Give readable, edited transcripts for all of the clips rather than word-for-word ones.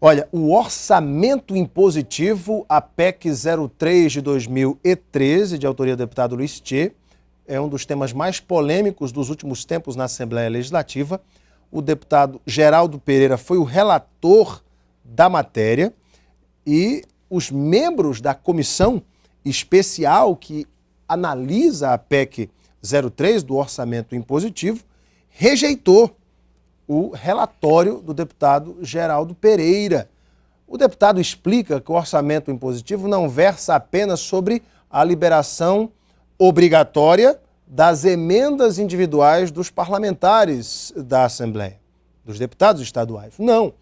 Olha, o orçamento impositivo, a PEC 03 de 2013, de autoria do deputado Luiz Tchê, é um dos temas mais polêmicos dos últimos tempos na Assembleia Legislativa. O deputado Geraldo Pereira foi o relator da matéria e os membros da comissão especial que analisa a PEC 03 do orçamento impositivo rejeitou o relatório do deputado Geraldo Pereira. O deputado explica que o orçamento impositivo não versa apenas sobre a liberação obrigatória das emendas individuais dos parlamentares da Assembleia, dos deputados estaduais. Não,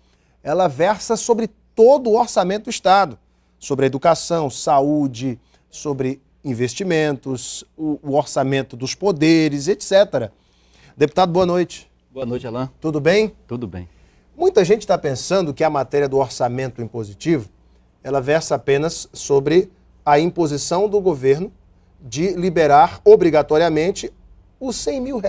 ela versa sobre todo o orçamento do Estado, sobre a educação, saúde, sobre investimentos, o orçamento dos poderes, etc. Deputado, boa noite. Boa noite, Alain. Tudo bem? Tudo bem. Muita gente está pensando que a matéria do orçamento impositivo, ela versa apenas sobre a imposição do governo de liberar obrigatoriamente os R$100 mil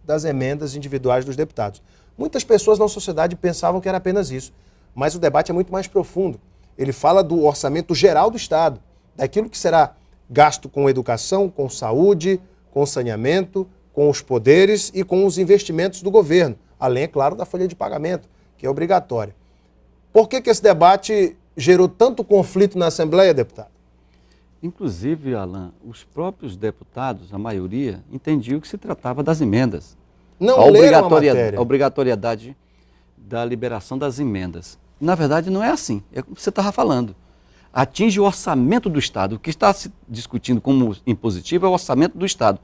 das emendas individuais dos deputados. Muitas pessoas na sociedade pensavam que era apenas isso, mas o debate é muito mais profundo. Ele fala do orçamento geral do Estado, daquilo que será gasto com educação, com saúde, com saneamento, com os poderes e com os investimentos do governo, além, é claro, da folha de pagamento, que é obrigatória. Por que esse debate gerou tanto conflito na Assembleia, deputado? Inclusive, Alain, os próprios deputados, a maioria, entendiam que se tratava das emendas. Não leram a matéria. A obrigatoriedade da liberação das emendas. Na verdade, não é assim. É como você estava falando. Atinge o orçamento do Estado. O que está se discutindo como impositivo é o orçamento do Estado.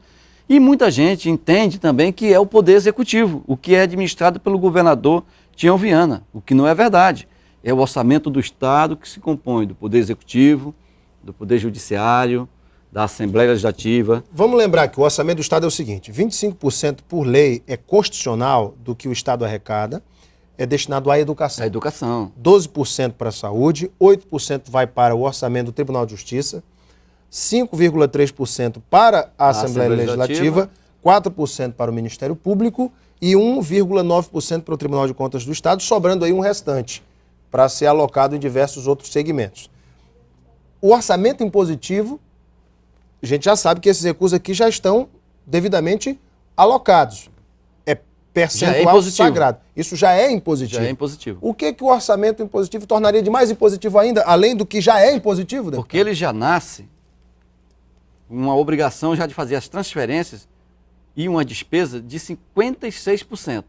E muita gente entende também que é o Poder Executivo, o que é administrado pelo governador Tião Viana, o que não é verdade. É o orçamento do Estado que se compõe do Poder Executivo, do Poder Judiciário, da Assembleia Legislativa. Vamos lembrar que o orçamento do Estado é o seguinte, 25% por lei é constitucional do que o Estado arrecada, é destinado à educação. A educação. 12% para a saúde, 8% vai para o orçamento do Tribunal de Justiça, 5,3% para a Assembleia Legislativa, 4% para o Ministério Público e 1,9% para o Tribunal de Contas do Estado, sobrando aí um restante para ser alocado em diversos outros segmentos. O orçamento impositivo, a gente já sabe que esses recursos aqui já estão devidamente alocados. É percentual sagrado. Isso já é impositivo. Já é impositivo. O que o orçamento impositivo tornaria de mais impositivo ainda, além do que já é impositivo? Deputado? Porque ele já nasce uma obrigação já de fazer as transferências e uma despesa de 56%.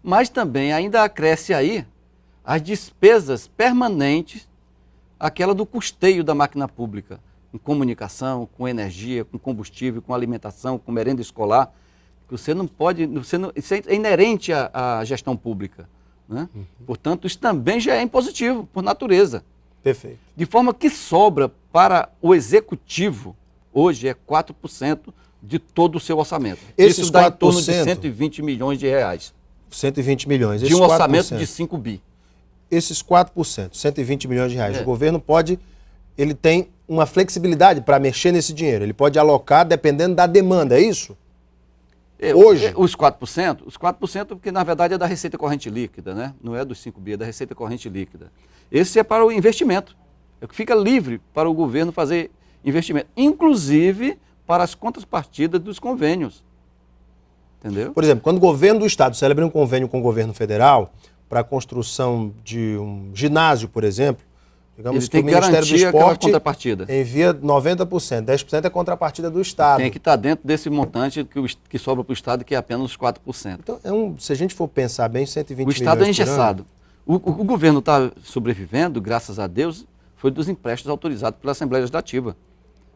Mas também ainda acresce aí as despesas permanentes, aquela do custeio da máquina pública, com comunicação, com energia, com combustível, com alimentação, com merenda escolar, que você não pode, isso é inerente à gestão pública, né? Portanto, isso também já é impositivo, por natureza. Perfeito. De forma que sobra para o executivo, hoje é 4% de todo o seu orçamento. Esses isso dá 4%, em torno de 120 milhões de reais. 120 milhões. De um orçamento de 5 bi. Esses 4%, 120 milhões de reais, o governo pode, ele tem uma flexibilidade para mexer nesse dinheiro. Ele pode alocar dependendo da demanda, é isso? Hoje? Os 4% porque na verdade é da receita corrente líquida, né? Não é dos 5 bi, é da receita corrente líquida. Esse é para o investimento. É que fica livre para o governo fazer investimento, inclusive para as contrapartidas dos convênios. Entendeu? Por exemplo, quando o governo do Estado celebra um convênio com o governo federal para a construção de um ginásio, por exemplo, digamos que o Ministério do Esporte envia 90%, 10% é contrapartida do Estado. Tem que estar dentro desse montante que sobra para o Estado, que é apenas os 4%. Então, se a gente for pensar bem, 120 milhões. O Estado é engessado. O governo está sobrevivendo, graças a Deus, foi dos empréstimos autorizados pela Assembleia Legislativa.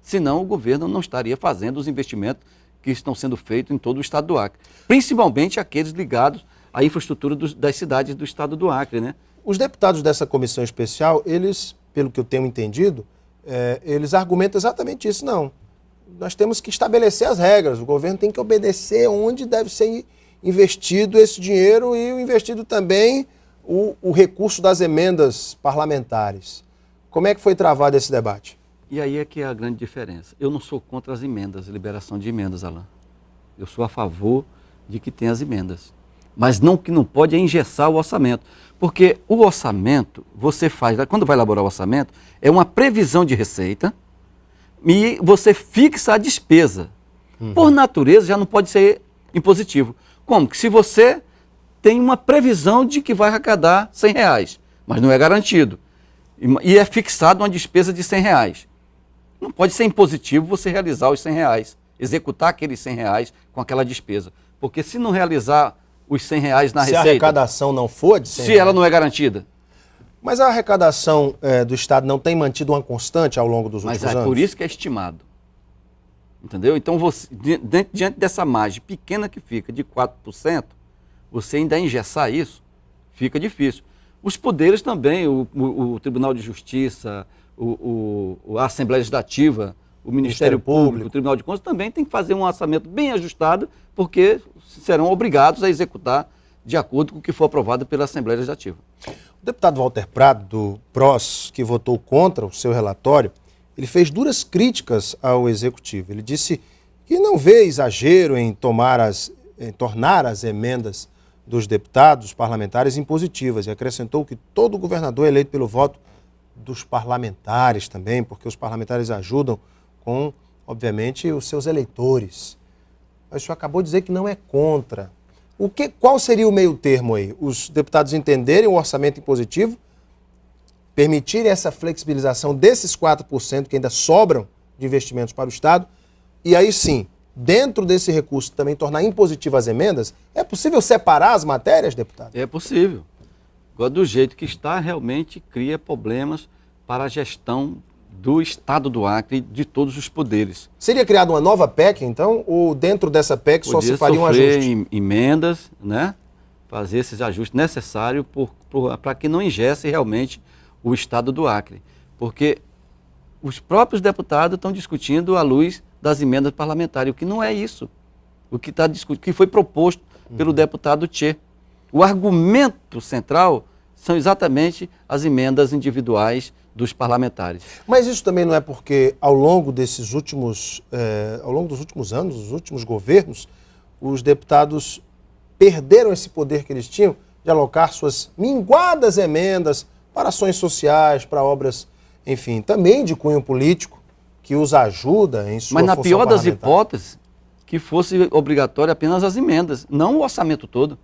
Senão, o governo não estaria fazendo os investimentos que estão sendo feitos em todo o estado do Acre. Principalmente aqueles ligados à infraestrutura das cidades do estado do Acre, né? Os deputados dessa comissão especial, eles, pelo que eu tenho entendido, eles argumentam exatamente isso. Não, nós temos que estabelecer as regras, o governo tem que obedecer onde deve ser investido esse dinheiro e o investido também o recurso das emendas parlamentares. Como é que foi travado esse debate? E aí é que é a grande diferença. Eu não sou contra as emendas, liberação de emendas, Alain. Eu sou a favor de que tenha as emendas. Mas não que não pode é engessar o orçamento. Porque o orçamento, você faz, quando vai elaborar o orçamento, é uma previsão de receita e você fixa a despesa. Por natureza, já não pode ser impositivo. Como? Que se você tem uma previsão de que vai arrecadar R$100, mas não é garantido, e é fixado uma despesa de R$100. Não pode ser impositivo você realizar os R$100, executar aqueles R$100 com aquela despesa. Porque se não realizar os R$100 na receita... Se a arrecadação não for de R$100... Se ela não é garantida. Mas a arrecadação do Estado não tem mantido uma constante ao longo dos últimos anos? Mas é por isso que é estimado. Entendeu? Então, você, diante dessa margem pequena que fica de 4%, você ainda engessar isso, fica difícil. Os poderes também, o Tribunal de Justiça, a Assembleia Legislativa, o Ministério Público, o Tribunal de Contas, também tem que fazer um orçamento bem ajustado, porque serão obrigados a executar de acordo com o que for aprovado pela Assembleia Legislativa. O deputado Walter Prado, do PROS, que votou contra o seu relatório, ele fez duras críticas ao Executivo. Ele disse que não vê exagero em tornar as emendas dos deputados parlamentares impositivas e acrescentou que todo governador é eleito pelo voto dos parlamentares também, porque os parlamentares ajudam com, obviamente, os seus eleitores. Mas o senhor acabou de dizer que não é contra. Qual seria o meio termo aí? Os deputados entenderem o orçamento impositivo, permitirem essa flexibilização desses 4% que ainda sobram de investimentos para o Estado, e aí sim, dentro desse recurso também tornar impositivas as emendas? É possível separar as matérias, deputado? É possível. Agora, do jeito que está, realmente cria problemas para a gestão do Estado do Acre e de todos os poderes. Seria criada uma nova PEC, então? Ou dentro dessa PEC só se faria um ajuste? Emendas, né? Fazer esses ajustes necessários para que não engesse realmente o Estado do Acre. Porque os próprios deputados estão discutindo à luz das emendas parlamentares, o que não é isso. O que está discutindo, que foi proposto pelo deputado Tchê. O argumento central são exatamente as emendas individuais dos parlamentares. Mas isso também não é porque ao longo dos últimos anos, dos últimos governos, os deputados perderam esse poder que eles tinham de alocar suas minguadas emendas para ações sociais, para obras, enfim, também de cunho político, que os ajuda em sua função parlamentar. Mas na pior das hipóteses, que fosse obrigatório apenas as emendas, não o orçamento todo.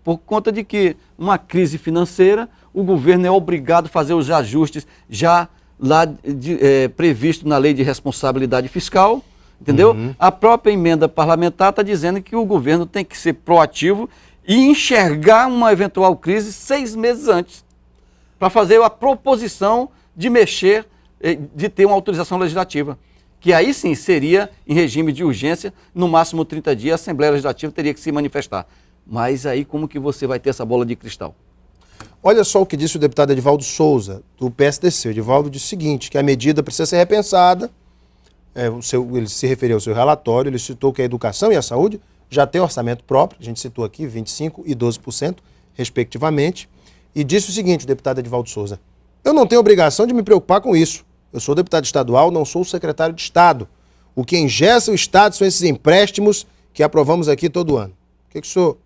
Por conta de que uma crise financeira, o governo é obrigado a fazer os ajustes já lá previsto na lei de responsabilidade fiscal, entendeu? A própria emenda parlamentar está dizendo que o governo tem que ser proativo e enxergar uma eventual crise 6 meses antes, para fazer a proposição de mexer, de ter uma autorização legislativa. Que aí sim seria em regime de urgência, no máximo 30 dias, a Assembleia Legislativa teria que se manifestar. Mas aí como que você vai ter essa bola de cristal? Olha só o que disse o deputado Edivaldo do PSDC. O Edivaldo disse o seguinte, que a medida precisa ser repensada. Ele se referiu ao seu relatório, ele citou que a educação e a saúde já têm orçamento próprio, a gente citou aqui 25% e 12%, respectivamente, e disse o seguinte, o deputado Edivaldo Souza, eu não tenho obrigação de me preocupar com isso. Eu sou deputado estadual, não sou o secretário de Estado. O que engessa o Estado são esses empréstimos que aprovamos aqui todo ano. O que o senhor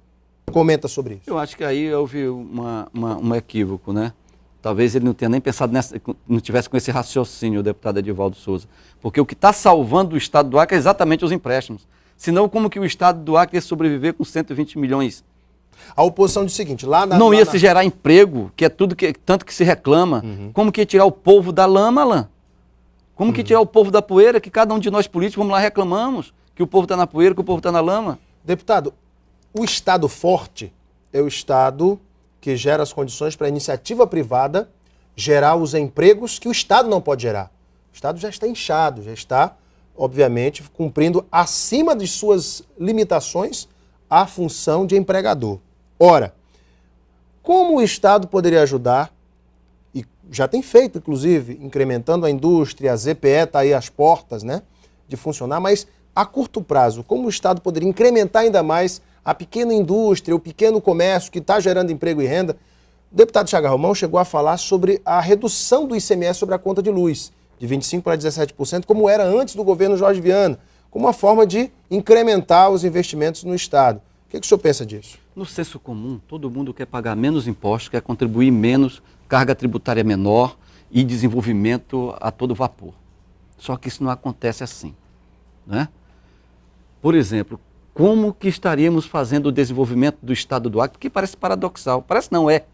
comenta sobre isso? Eu acho que aí houve um equívoco, né? Talvez ele não tenha nem pensado não tivesse com esse raciocínio, o deputado Edivaldo Souza. Porque o que está salvando o Estado do Acre é exatamente os empréstimos. Senão, como que o Estado do Acre ia sobreviver com 120 milhões? A oposição diz o seguinte, não ia se gerar emprego, que é tudo tanto que se reclama. Como que ia tirar o povo da lama, Alain? Como que tirar o povo da poeira, que cada um de nós políticos, vamos lá, reclamamos que o povo está na poeira, que o povo está na lama? Deputado, o Estado forte é o Estado que gera as condições para a iniciativa privada gerar os empregos que o Estado não pode gerar. O Estado já está inchado, já está, obviamente, cumprindo acima de suas limitações a função de empregador. Ora, como o Estado poderia ajudar, e já tem feito, inclusive, incrementando a indústria, a ZPE está aí às portas, né, de funcionar, mas a curto prazo, como o Estado poderia incrementar ainda mais a pequena indústria, o pequeno comércio que está gerando emprego e renda? O deputado Chagas Romão chegou a falar sobre a redução do ICMS sobre a conta de luz, de 25% para 17%, como era antes do governo Jorge Viana, como uma forma de incrementar os investimentos no Estado. O que o senhor pensa disso? No senso comum, todo mundo quer pagar menos impostos, quer contribuir menos, carga tributária menor e desenvolvimento a todo vapor. Só que isso não acontece assim, né? Por exemplo, como que estaríamos fazendo o desenvolvimento do estado do Acre? Que parece paradoxal. Parece não, é.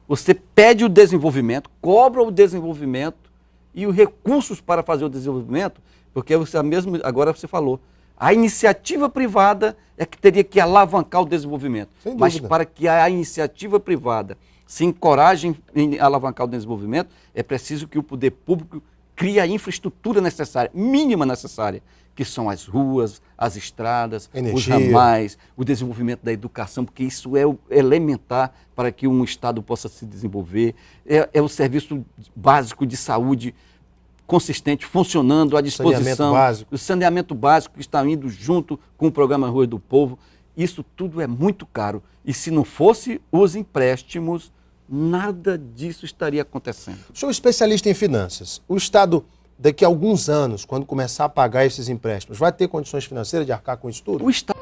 Você pede o desenvolvimento, cobra o desenvolvimento e os recursos para fazer o desenvolvimento, porque você mesmo, agora você falou, a iniciativa privada é que teria que alavancar o desenvolvimento. Mas para que a iniciativa privada se encoraje em alavancar o desenvolvimento, é preciso que o poder público crie a infraestrutura necessária, mínima necessária, que são as ruas, as estradas, os ramais, o desenvolvimento da educação, porque isso é elementar para que um Estado possa se desenvolver. É o serviço básico de saúde consistente, funcionando à disposição. O saneamento básico que está indo junto com o programa Rua do Povo. Isso tudo é muito caro. E se não fosse os empréstimos, nada disso estaria acontecendo. O senhor é especialista em finanças. O Estado, daqui a alguns anos, quando começar a pagar esses empréstimos, vai ter condições financeiras de arcar com isso tudo? O Estado